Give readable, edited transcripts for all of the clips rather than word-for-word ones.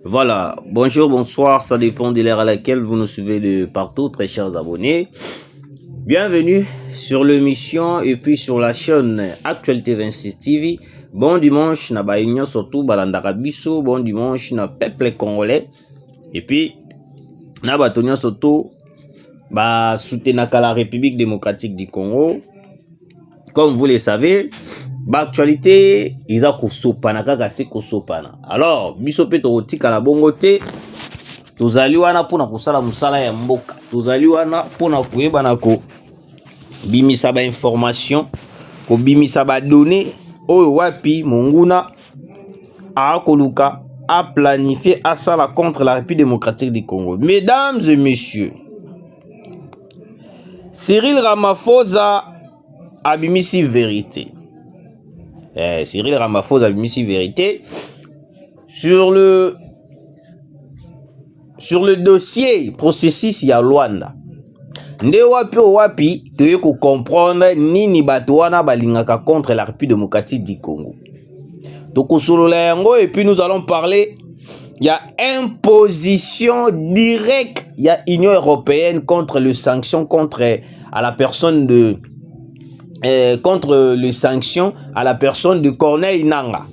Voilà, bonjour, bonsoir, ça dépend de l'heure à laquelle vous nous suivez de partout, très chers abonnés. Bienvenue sur l'émission et puis sur la chaîne Actualité 26 TV. Bon dimanche, na baïnyo surtout balandaka biso, bon dimanche na peuple congolais. Et puis, na batonyo surtout, soutenaka la République démocratique du Congo. Comme vous le savez, actualité iza kosopana kaka se kosopana. Alors biso pe tokotika la bongo te, tozali wana pona kosala musala ya mboka, tozali wana pona koyebana ko bimisa ba information, ko bimisa ba données oyo wapi monguna a koluka a planifié à ça contre la République démocratique du Congo. Mesdames et messieurs, Cyril Ramaphosa abimisi vérité. Cyril Ramaphosa abimisi vérité sur le dossier processus ya Luanda. Nde wapi toye ko comprendre nini bato wana balingaka contre la République démocratique du Congo. Tokosolola yango et puis nous allons parler ya imposition directe ya Union européenne contre les sanctions contre à la personne de contre les sanctions à la personne de Corneille Nangaa.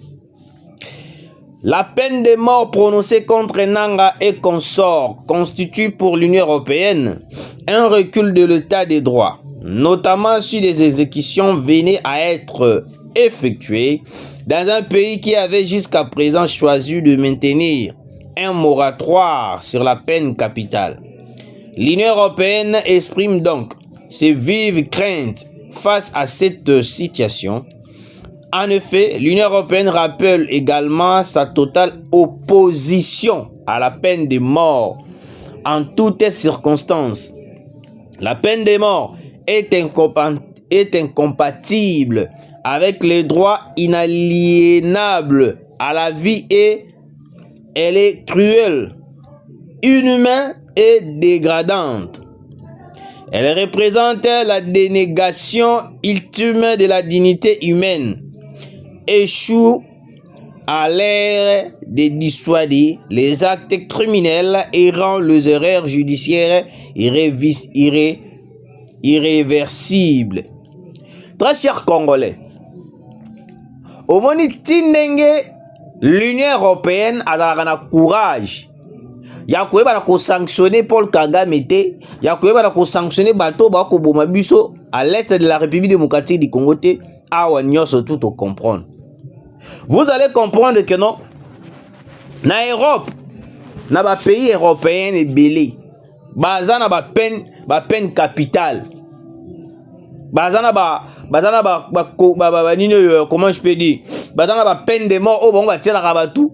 La peine de mort prononcée contre Nangaa et consorts constitue pour l'Union européenne un recul de l'état des droits, notamment si les exécutions venaient à être effectuées dans un pays qui avait jusqu'à présent choisi de maintenir un moratoire sur la peine capitale. L'Union européenne exprime donc ses vives craintes face à cette situation. En effet, l'Union européenne rappelle également sa totale opposition à la peine de mort en toutes circonstances. La peine de mort est incompatible avec les droits inaliénables à la vie et elle est cruelle, inhumaine et dégradante. Elle représente la dénégation ultime de la dignité humaine, échoue à l'ère de dissuader les actes criminels et rend les erreurs judiciaires irréversibles. Très chers Congolais, au moni tinenge l'Union européenne a un courage. Ya koyeba na ko sanctionner Paul Kagame te, ya koyeba na ko sanctionner bato ba ko boma biso à l'est de la République démocratique du Congo te, awa nyonso tout au comprendre. Vous allez comprendre que non, na Europe, na ba pays européen ebele, baza na ba peine capitale. Bazana comment je peux dire, bazana ba peine de mort au bon ba tiela ka batu.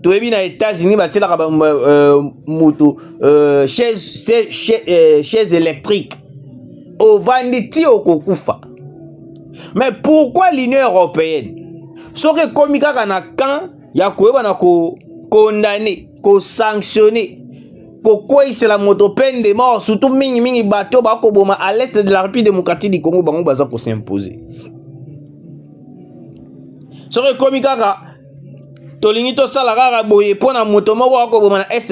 Tu es bien aux États-Unis, tu as chaise électrique. Au Vanditi au Kokufa. Mais pourquoi l'Union européenne? Ce que comme il y a un camp, il y a condamné, sanctionné, c'est la motopeine de mort, surtout mini bateau à l'est de la République démocratique du Congo pour s'imposer. Ce que comme il y a est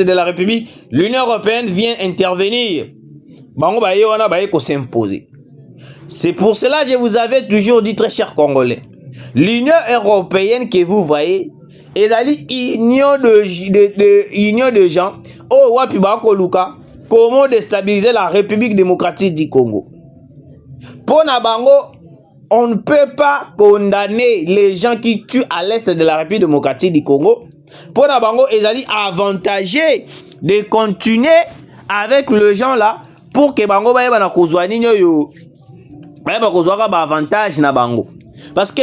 de la République, l'Union européenne vient intervenir. C'est pour cela que je vous avais toujours dit, très chers Congolais, l'Union européenne que vous voyez est l'union de gens comment déstabiliser la République démocratique du Congo. Pour Nabango, on ne peut pas condamner les gens qui tuent à l'est de la République démocratique du Congo. Pour Nabango, ils allaient avantager de continuer avec les gens là pour que Bango baye bana kozwani yo baye ba kozwaka ba avantage na Bango. Parce que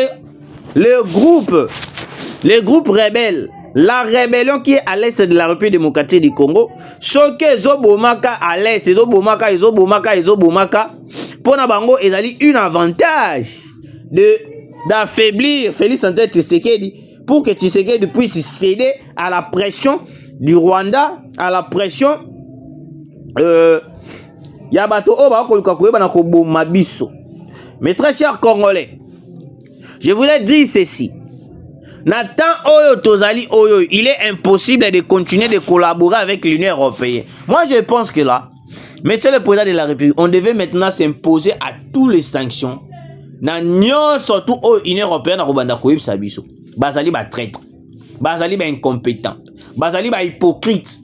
les groupes rebelles, la rébellion qui est à l'est de la République démocratique du Congo, ce que Zobomaka à l'est, Zobomaka, pour Nabango, ils ont un avantage d'affaiblir Félix Antoine Tshisekedi pour que Tshisekedi puisse céder à la pression du Rwanda, à la pression Yabato Mabiso. Mais très chers Congolais, je voulais dire ceci. Nathan Oyo Tozali Oyo, il est impossible de continuer de collaborer avec l'Union européenne. Moi, je pense que là, Monsieur le Président de la République, on devait maintenant s'imposer à tous les sanctions. Surtout l'Union européenne, Bazali ba traître, Bazali ba incompétent, Bazali ba hypocrite.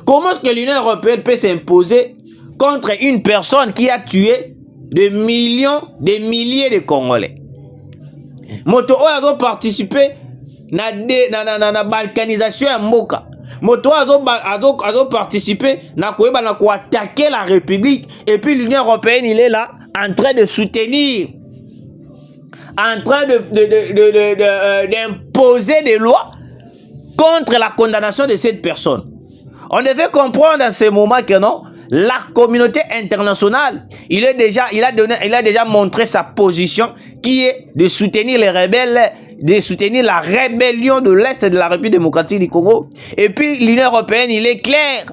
Comment est-ce que l'Union européenne peut s'imposer contre une personne qui a tué des millions, des milliers de Congolais? Moto oyo a participé na balkanisation ya mboka. Moto a participé na attaquer la République, et puis l'Union européenne il est là en train de soutenir, en train d'imposer des lois contre la condamnation de cette personne. On devait comprendre à ce moment que non, la communauté internationale, il a déjà montré sa position qui est de soutenir les rebelles, de soutenir la rébellion de l'Est de la République démocratique du Congo. Et puis l'Union européenne, il est clair.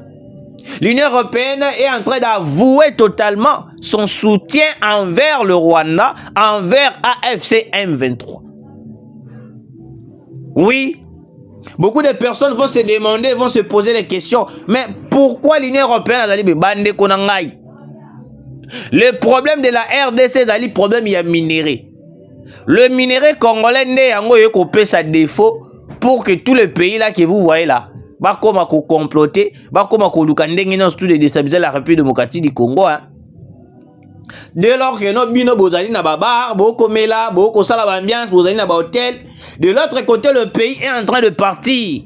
L'Union européenne est en train d'avouer totalement son soutien envers le Rwanda, envers AFC M23. Oui. Beaucoup de personnes vont se demander, vont se poser des questions. Mais pourquoi l'Union européenne a dit bande konangai? Le problème de la RDC, c'est le problème il y a minerai. Le minerai congolais n'est pas sa défaut pour que tous les pays là que vous voyez là, bah comme à comploter, bah comme à de déstabiliser la République démocratique du Congo. Hein. Dès lors que nos bino bozali na babar, boko mela, boko sala ambiance, bozali na ba hôtel, de l'autre côté le pays est en train de partir.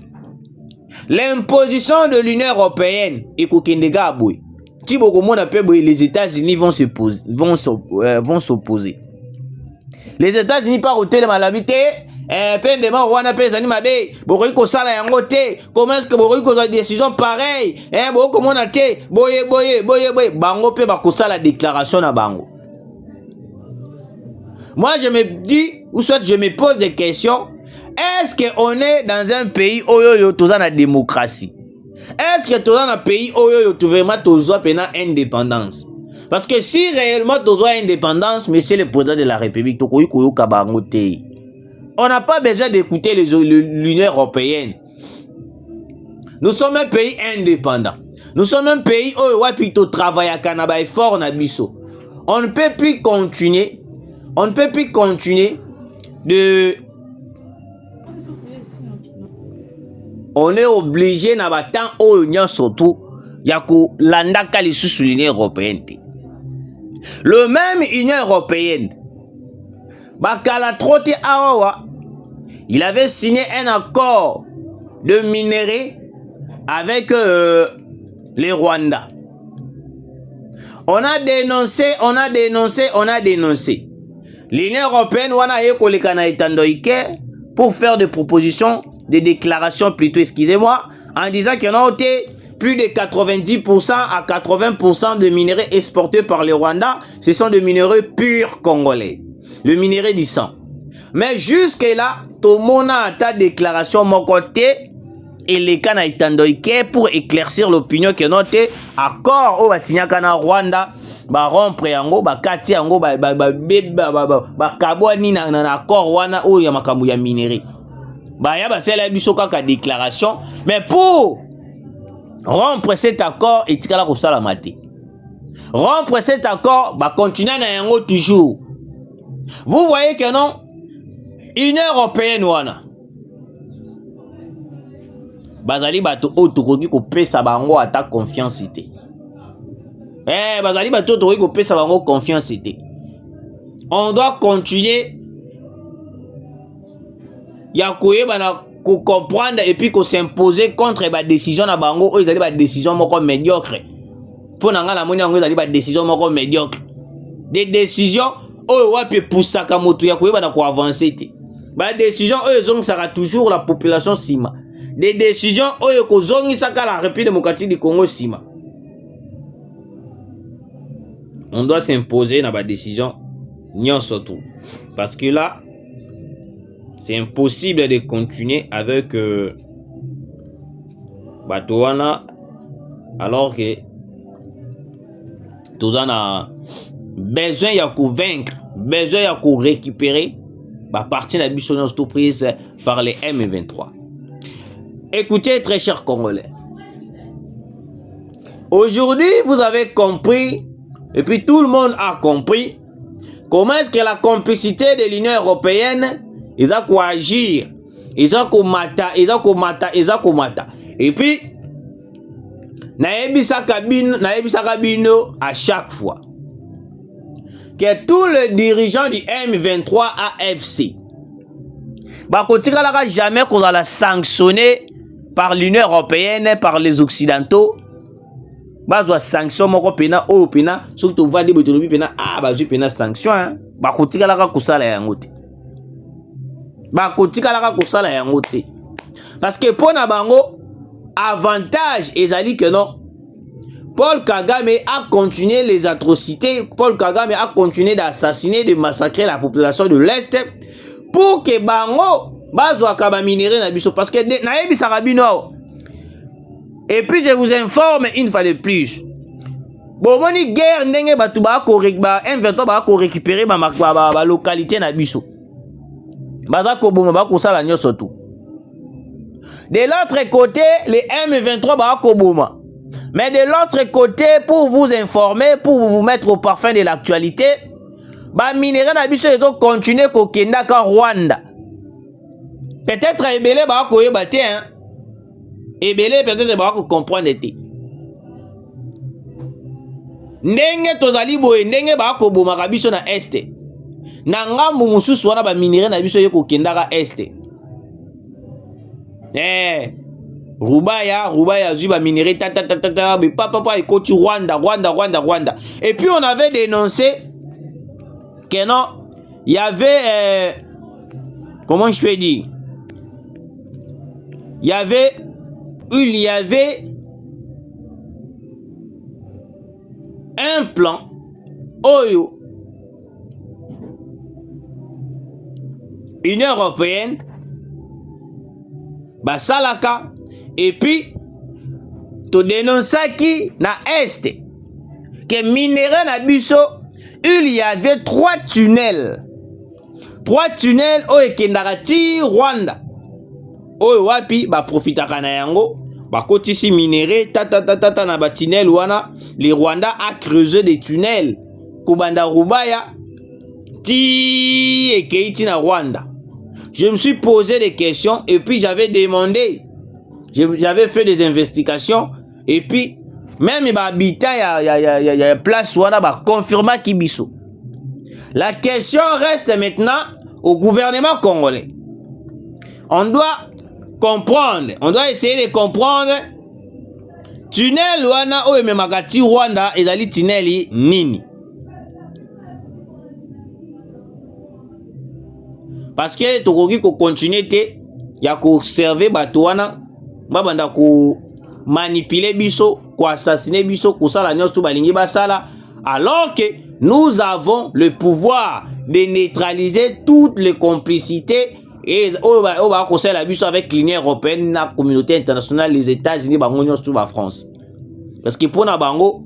L'imposition de l'Union européenne et kokendega aboy. Ti boko mona pe boy, les États-Unis vont s'opposer. Les États-Unis par hôtel malabité, pendement Rwanda pesa ni mabe, boko ko sala yango te. Comment est-ce que boko ko une décision pareille? Boko mona te, boye, bango pe ba ko sala déclaration na bango. Moi je me dis, ou soit je me pose des questions, est-ce qu'on est dans un pays où il y a la démocratie? Est-ce que tu es dans un pays où il y a vraiment indépendance? Parce que si réellement tu as indépendance, monsieur le président de la République, on n'a pas besoin d'écouter l'Union européenne. Nous sommes un pays indépendant. Nous sommes un pays où il y a travail à Canada et fort na biso. On ne peut plus continuer. On ne peut plus continuer de... On est obligé na batan o nyan surtout yako landaka les sous l'Union européenne. Le même Union européenne bakala trotte awa, il avait signé un accord de minerai avec les Rwandais. On a dénoncé. L'Union européenne wana yeko le kana itandoike pour faire des propositions, des déclarations plutôt, excusez-moi, en disant qu'il y en a plus de 90% à 80% de minerais exportés par les Rwandais, ce sont des minerais purs congolais. Le minerai du sang. Mais jusque-là, tout le monde a ta déclaration mon côté et les cas itandoike pour éclaircir l'opinion que notre accord au Basinyakana Rwanda ba rompre yango ba kati yango ba kabwani na accord wana o ya makambu ya minerai. Ba ya ba sela biso kaka déclaration, mais pour rompre cet accord et tikala ko sala mate. Rompre cet accord ba continuer na yango toujours. Vous voyez que non, Union européenne wana bazali bato otokoki ko pesa bango ata confiance ité. Bazali bato otokoki ko pesa bango confiance ité. On doit continuer ya koyeba na ko comprendre et puis ko s'imposer contre ba décision na bango o ezali ba décision moko médiocre. Pour nanga na moni yango ezali ba décision moko médiocre. Des décisions o wapi poussaka moto ya koyeba na ko avancer té. Ba décision o ezongisaka toujours la population sima. Des décisions oyo kozongisaka la République démocratique du Congo sima. On doit s'imposer dans la décision surtout parce que là c'est impossible de continuer avec Batouana alors que tous en a besoin de vaincre, besoin de récupérer bah partie na biso nyonso prise par les M23. Écoutez, très chers Congolais. Aujourd'hui, vous avez compris, et puis tout le monde a compris, comment est-ce que la complicité de l'Union européenne, ils ont quoi agir, ils ont komata. Et puis, naebisa kabino à chaque fois que tous les dirigeants du M23 AFC, bakotikalaka jamais qu'on va la sanctionner par l'Union européenne, par les Occidentaux. Bazwa sanction moko pena o pena surtout vandi botolobi pena bazwi pena sanction bakotikalaka kusala yango te. Bakotikalaka kusala yango te. Parce que pona bango avantage ezali que non, Paul Kagame a continué les atrocités, Paul Kagame a continué d'assassiner, de massacrer la population de l'Est pour que bango bazwa kaba minéré na biso parce que na yebisa rabino. Et puis je vous informe une fois de plus. Bon, moni guerre ndenge batu ba ko M23 ba ko récupérer ba localité na biso. Baza ko boma ba ko sala nyoso tout. De l'autre côté, les M23 ba ko boma. Mais de l'autre côté, pour vous informer, pour vous mettre au parfum de l'actualité, ba minéraux na biso ils ont continué ko kenda ka Rwanda. Peut-être ebele ba ko yeba te hein. Et belé peut-être ba ko comprendre te. Ndenge tozali boye ndenge ba ko boma ka biso na este. Na ngambu mususu wana ba minéraux na biso yeko kendaka este. Rubaya zui ba minéraux papa ekoti Rwanda. Et puis on avait dénoncé que non, il y avait comment je peux dire? Il y avait un plan Oyo Union européenne basalaka et puis to dénonçaki na est que minéraux na biso il y avait 3 tunnels oyo ekendaka ti Rwanda oyo wapi ba profitaka na yango bakotisi minéraux tata na ba tunnel wana. Les Rwandais a creusé des tunnels kubanda Rubaya ti ekeiti na Rwanda. Je me suis posé des questions et puis j'avais demandé, j'avais fait des investigations et puis même les habitants il y a place wana ba confirma kibiso. La question reste maintenant au gouvernement congolais. On doit comprendre, on doit essayer de comprendre tunnel wana oyo memaka ti Rwanda ezali tunnel nini. Parce que tokoki ko continuer te ya ko observer bato wana babanda ko manipuler biso, ko assassiner biso, ko sala nyonso balingi basala, alors que nous avons le pouvoir de neutraliser toutes les complicités et on va conseiller la biso avec l'Union européenne, la communauté internationale, les États-Unis, bango nyonso la France. Parce que pour na bango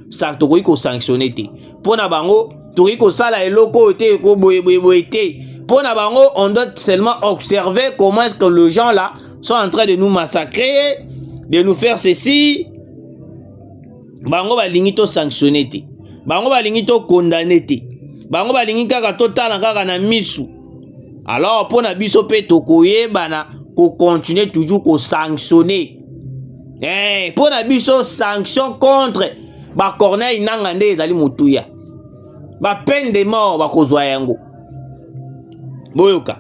ça tokoki ko sanctionner te. Pour na bango tokoki ko sala eloko te ko boye te. Pour na bango, on doit seulement observer comment est-ce que les gens là sont en train de nous massacrer, de nous faire ceci. Bango balingi to sanctionner te. Bango balingi to condamner te. Bango balingi kaka total kaka na misu. Alors pour na biso pe tokoye bana ko continuer toujours ko sanctionner. Pour na biso sanction contre ba Corneille Nangaa nde ezali mutuya. Ba peine de mort ba kozwa yango. Boyoka.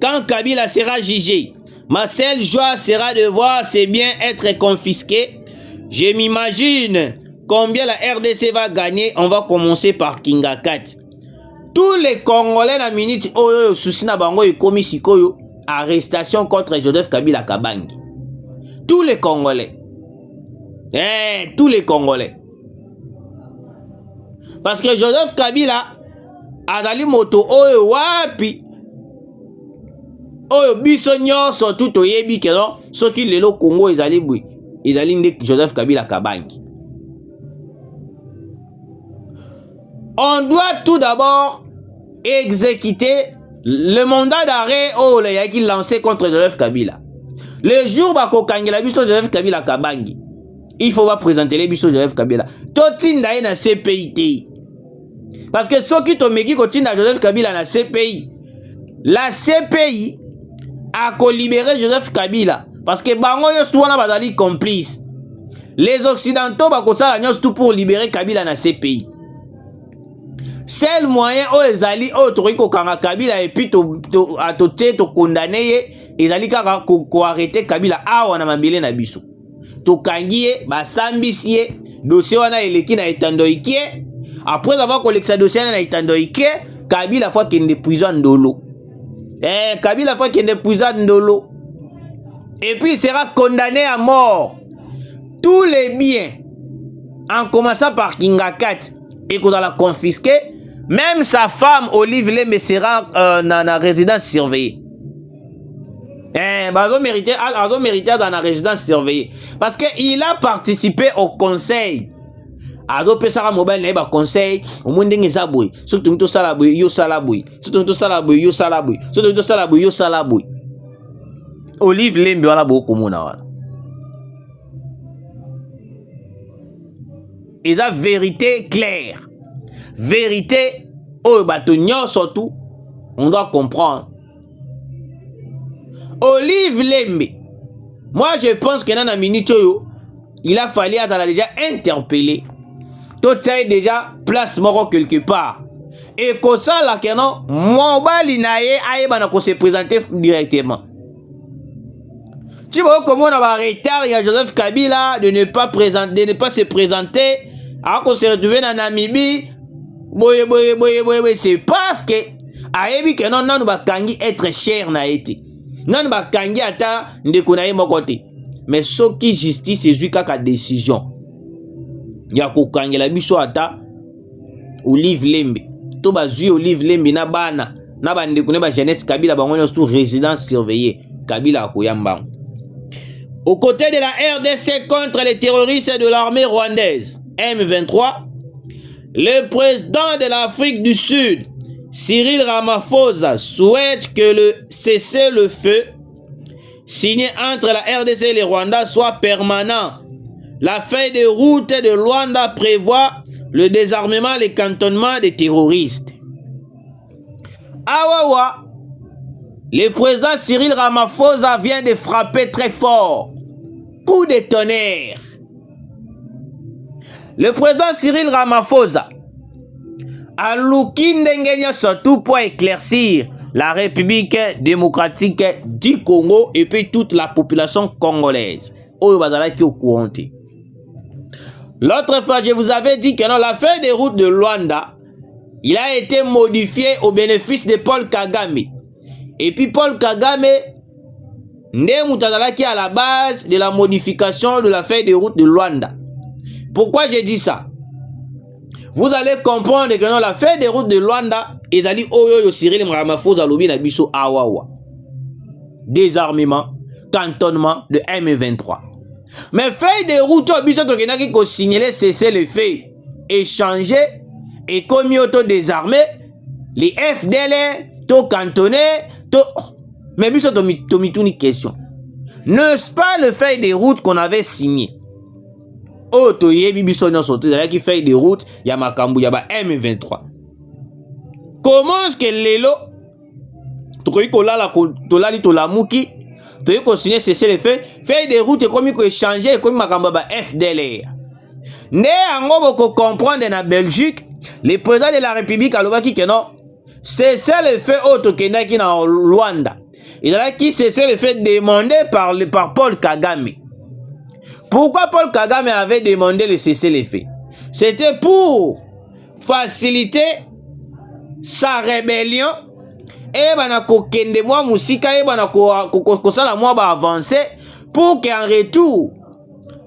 Quand Kabila sera jugé, ma seule joie sera de voir ses biens être confisqués. Je m'imagine combien la RDC va gagner. On va commencer par Kingakat. Tous les Congolais na minute oyo souci na bango ekomi sikoyo arrestation contre Joseph Kabila Kabangi. Tous les Congolais. Tous les Congolais. Parce que Joseph Kabila azali moto oyo wapi oyo biso nyonso tout oyebi ke non soki lelo Congo ezali bui ezali nde Joseph Kabila Kabangi. On doit tout d'abord exécuter le mandat d'arrêt qui lancé contre Joseph Kabila. Le jour où Kangela biso Joseph Kabila Kabangi, il faut pas présenter les biso Joseph Kabila. Totinda na CPI. Parce que ceux qui t'ont meki kotinda Joseph Kabila na CPI, la CPI a libéré Joseph Kabila parce que bango yostu wana bazali complice. Les occidentaux bakosala nyos tout pour libérer Kabila na CPI. Seul moyen ezali tokoki kokanga Kabila et puis to condamner ezali kaka ko arrêter Kabila awa na mabele na biso. To kangiye basambisi ye dossier wana eleki na etandoikie. Après avoir collecté dossier na etandoikie, Kabila fois qu'il est prison ndolo. Kabila fois qu'il est prison ndolo. Et puis il sera condamné à mort. Tous les biens, en commençant par Kingakat, et qu'on a confisqué, même sa femme, Olive Lembe, sera dans la résidence surveillée. Azo mérité dans la résidence surveillée. Parce qu'il a participé au conseil. Azo pesara mobile na ba conseil, au monde ngeza boy. Surtout to sala boy, yo sala boy. Surtout to sala boy, yo sala boy. Surtout to sala boy, yo sala boy. Olive Lembe wala bo komona wala. Et la vérité claire. Vérité, oh, batonnion surtout, on doit comprendre. Olive Lembe, moi je pense que dans la minute, il a fallu être déjà interpellé. Tout est déjà place mort quelque part. Et comme ça, là, non, moi, on se présenter directement. Tu vois comment on a retard, il y a Joseph Kabila de ne pas se présenter. Alors qu'on se retrouve dans Namibie, c'est parce que ayebi que non nous bakangi être cher na été. Non bakangi ata ndekunaye mokote. Mais ce qui justice c'est juste ka décision. Ya ko kangela biso ata Olive Lembe. To bazui Olive Lembe na bana na bandekune ba Jeannette Kabila bango surtout résidence surveillée. Kabila akoyamba. Aux côtés de la RDC contre les terroristes de l'armée rwandaise M23, le président de l'Afrique du Sud, Cyril Ramaphosa, souhaite que le cessez-le-feu signé entre la RDC et le Rwanda soit permanent. La feuille de route de Rwanda prévoit le désarmement et le cantonnement des terroristes. Awawa, le président Cyril Ramaphosa vient de frapper très fort. Coup de tonnerre. Le président Cyril Ramaphosa a looké surtout pour éclaircir la République démocratique du Congo et puis toute la population congolaise. L'autre fois, je vous avais dit que dans la feuille de route de Luanda, il a été modifié au bénéfice de Paul Kagame. Et puis Paul Kagame qui est à la base de la modification de la feuille de route de Luanda. Pourquoi j'ai dit ça? Vous allez comprendre que dans la feuille de route de Luanda, ils ont dit Oyo Cyril Ramaphosa lobi na biso awawa. Désarmement, cantonnement de M23. Mais feuille de route, biso to kenaki ko signaler cesser les faits, échanger et comme auto désarmé, les FDL to cantonné, to mais biso to mituni question. N'est-ce pas le feuille de route qu'on avait signé? Oh, toyebi biso nyonso qui fait des routes, ya makambu ya ba M23. Comment est-ce que lelo tokoki kolala tolali tolamuki tokoki ko signer cesser les faits, fait des routes comme ko échanger comme makambu ba FDLR. Né ango boko comprendre na Belgique, le président de la République alobaki que non, cesser les faits auto kendaki na Luanda. Il a qui cesser les faits demandé par Paul Kagame. Pourquoi Paul Kagame avait demandé de cesser les faits? C'était pour faciliter sa rébellion et banako kende moi musika et banako sala moi ba avancer pour qu'en retour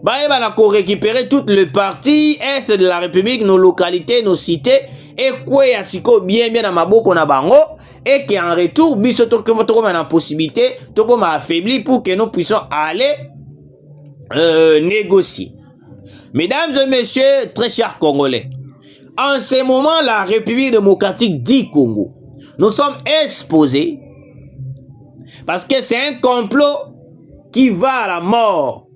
banako récupérer tout le parti est de la République, nos localités, nos cités et quoi yasiko bien na maboko na bango et qu'en retour biso to comme na possibilité to comme affaibli pour que nous puissions aller négocier. Mesdames et messieurs, très chers Congolais, en ce moment, la République démocratique du Congo nous sommes exposés parce que c'est un complot qui va à la mort.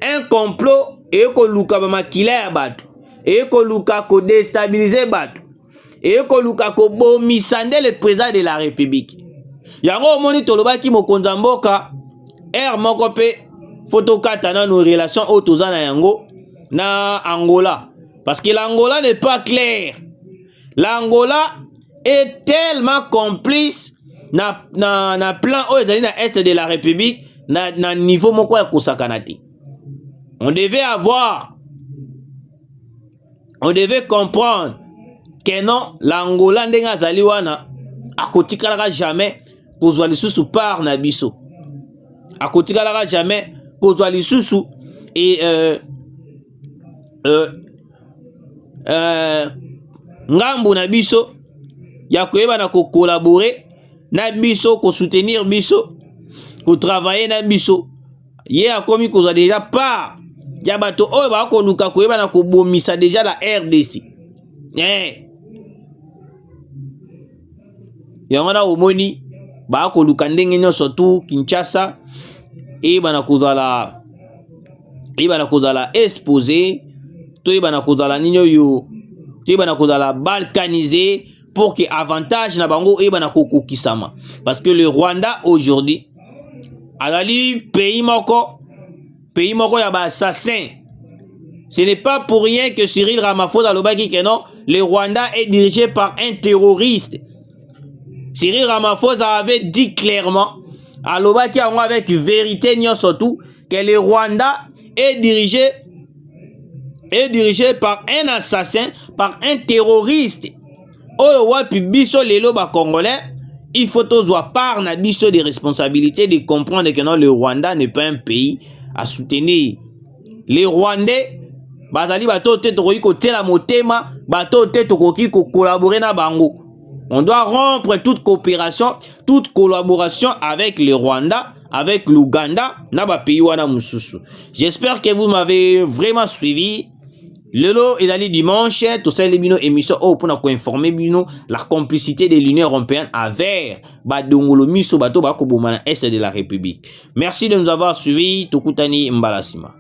Un complot et que luka ba makila batu et que luka ko déstabiliser batu et que luka ko bomisande le président de la République. Yango moni toloba ki mokonza mboka moko pe photokata na nos relations autoza na yango na Angola parce que l'Angola n'est pas clair. L'Angola est tellement complice na plan ezali na est de la République na niveau moko ya kosakanati. On devait comprendre que non, l'Angola ndenga zali wana akotikalaka jamais kozwa lisusu par na biso. Akotikalaka jamais kozwa lisusu et ngambu na biso ya koyeba na ko collaborer na biso, ko soutenir biso, ko travailler na biso. Ye akomi kozwa déjà part ya bato oyo ba ko luka koyeba na ko bomisa déjà la RDC. Yango na omoni ba ko luka ndenge nyonso tu Kinshasa et bana kozala exposé to e bana kozala ninyo yo to e bana kozala balkanisé pour que avantage na bango e bana kokokisama parce que le Rwanda aujourd'hui alali pays moko ya ba assassin. Ce n'est pas pour rien que Cyril Ramaphosa alobaki que non, le Rwanda est dirigé par un terroriste. Cyril Ramaphosa avait dit clairement, alobaki avec vérité surtout, que le Rwanda est dirigé par un assassin, par un terroriste. Oyo wapi biso lelo ba Congolais, il faut toujours part na biso des responsabilités de comprendre que non, le Rwanda n'est pas un pays à soutenir. Les Rwandais bazali bato te tokoki kotela motema, bato te tokoki ko collaborer na bango. On doit rompre toute coopération, toute collaboration avec le Rwanda, avec l'Ouganda, na ba pays wana mususu. J'espère que vous m'avez vraiment suivi. Lelo ezali dimanche, tout ça les bino émission pour nous informer bino la complicité de l'Union européenne avec badongolo miso bato ba ko bomana est de la République. Merci de nous avoir suivis. Tokutani mbalasima.